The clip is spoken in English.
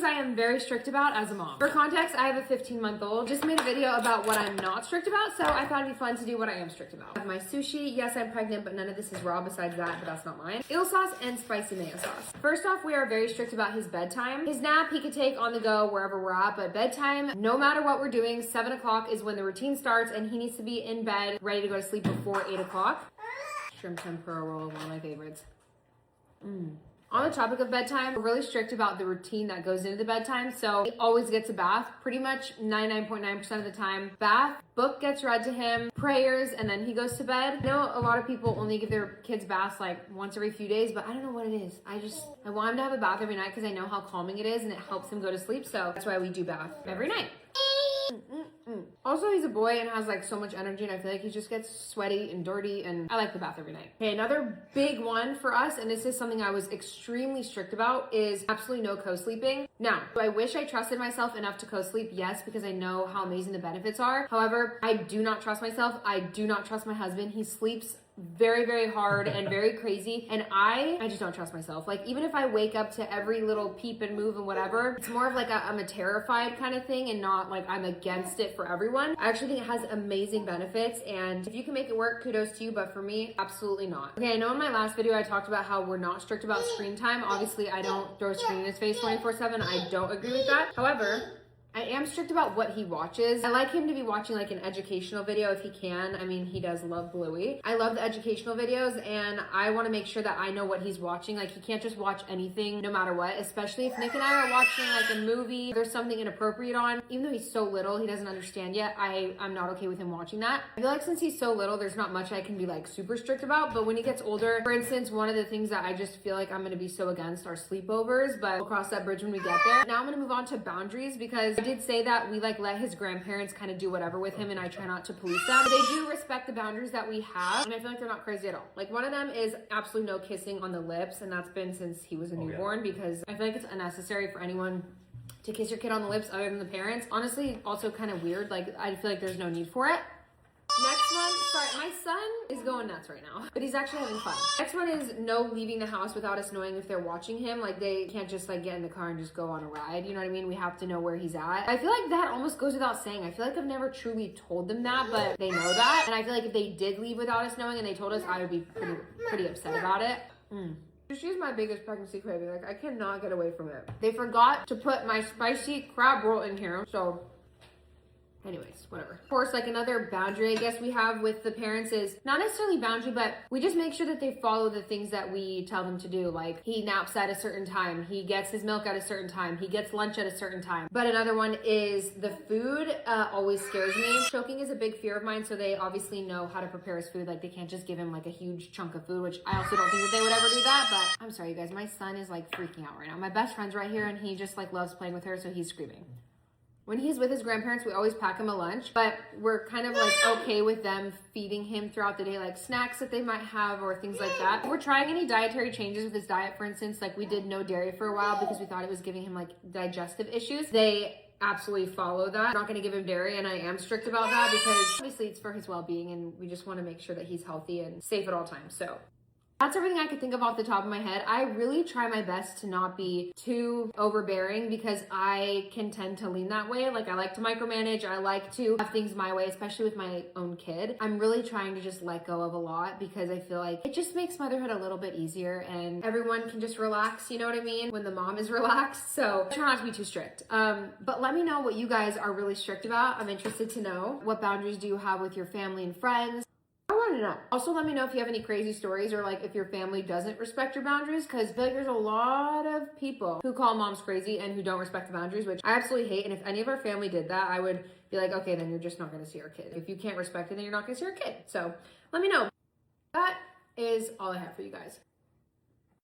I am very strict about as a mom. For context, I have a 15-month-old. Just made a video about what I'm not strict about, so I thought it'd be fun to do what I am strict about. I have my sushi. Yes, I'm pregnant, but none of this is raw besides that, but that's not mine. Eel sauce and spicy mayo sauce. First off, we are very strict about his bedtime. His nap, he could take on the go wherever we're at, but bedtime, no matter what we're doing, 7 o'clock is when the routine starts, and he needs to be in bed, ready to go to sleep before 8 o'clock. Shrimp tempura roll, one of my favorites. On the topic of bedtime, we're really strict about the routine that goes into the bedtime. So he always gets a bath, pretty much 99.9% of the time. Bath, book gets read to him, prayers, and then he goes to bed. I know a lot of people only give their kids baths like once every few days, but I don't know what it is. I want him to have a bath every night because I know how calming it is and it helps him go to sleep. So that's why we do bath every night. Also, he's a boy and has like so much energy, and I feel like he just gets sweaty and dirty, and I like the bath every night. Okay, another big one for us, and this is something I was extremely strict about, is absolutely no co-sleeping. Now, do I wish I trusted myself enough to co-sleep? Yes, because I know how amazing the benefits are. However, I do not trust myself. I do not trust my husband. He sleeps very, very hard and very crazy, and I just don't trust myself. Like, even if I wake up to every little peep and move and whatever, it's more of like I'm a terrified kind of thing and not like I'm against it for everyone. I actually think it has amazing benefits, and if you can make it work, kudos to you, but for me, absolutely not. Okay, I know in my last video I talked about how we're not strict about screen time. Obviously, I don't throw a screen in his face 24/7. I don't agree with that. However, I am strict about what he watches. I like him to be watching like an educational video if he can. I mean, he does love Bluey. I love the educational videos, and I want to make sure that I know what he's watching. Like, he can't just watch anything no matter what, especially if Nick and I are watching like a movie, there's something inappropriate on. Even though he's so little, he doesn't understand yet, I'm not okay with him watching that. I feel like since he's so little, there's not much I can be like super strict about, but when he gets older, for instance, one of the things that I just feel like I'm going to be so against are sleepovers, but we'll cross that bridge when we get there. Now I'm going to move on to boundaries, because I did say that we like let his grandparents kind of do whatever with him, and I try not to police them. But they do respect the boundaries that we have, and I feel like they're not crazy at all. Like, one of them is absolutely no kissing on the lips, and that's been since he was a newborn, because I feel like it's unnecessary for anyone to kiss your kid on the lips other than the parents. Honestly, also kind of weird. Like, I feel like there's no need for it. Next one, sorry, my son is going nuts right now, but he's actually having fun. Next one is no leaving the house without us knowing if they're watching him. Like, they can't just like get in the car and just go on a ride, you know what I mean? We have to know where he's at. I feel like that almost goes without saying. I feel like I've never truly told them that, but they know that. And I feel like if they did leave without us knowing and they told us, I would be pretty upset about it. She's my biggest pregnancy craving. Like, I cannot get away from it. They forgot to put my spicy crab roll in here, so anyways, whatever. Of course, like, another boundary I guess we have with the parents is not necessarily boundary, but we just make sure that they follow the things that we tell them to do. Like, he naps at a certain time, he gets his milk at a certain time, he gets lunch at a certain time. But another one is the food always scares me. Choking is a big fear of mine, so they obviously know how to prepare his food. Like, they can't just give him like a huge chunk of food, which I also don't think that they would ever do that. But I'm sorry, you guys, my son is like freaking out right now. My best friend's right here, and he just like loves playing with her, so he's screaming. When he's with his grandparents, we always pack him a lunch, but we're kind of like okay with them feeding him throughout the day, like snacks that they might have or things like that. If we're trying any dietary changes with his diet, for instance, like we did no dairy for a while because we thought it was giving him like digestive issues. They absolutely follow that. I'm not going to give him dairy, and I am strict about that because obviously it's for his well-being, and we just want to make sure that he's healthy and safe at all times. So that's everything I could think of off the top of my head. I really try my best to not be too overbearing because I can tend to lean that way. Like, I like to micromanage. I like to have things my way, especially with my own kid. I'm really trying to just let go of a lot because I feel like it just makes motherhood a little bit easier, and everyone can just relax, you know what I mean? When the mom is relaxed. So I try not to be too strict. But let me know what you guys are really strict about. I'm interested to know. What boundaries do you have with your family and friends? I want to know. Also, let me know if you have any crazy stories, or like if your family doesn't respect your boundaries, because I feel like there's a lot of people who call moms crazy and who don't respect the boundaries, which I absolutely hate. And if any of our family did that, I would be like, okay, then you're just not going to see our kid. If you can't respect it, then you're not going to see our kid. So let me know. That is all I have for you guys.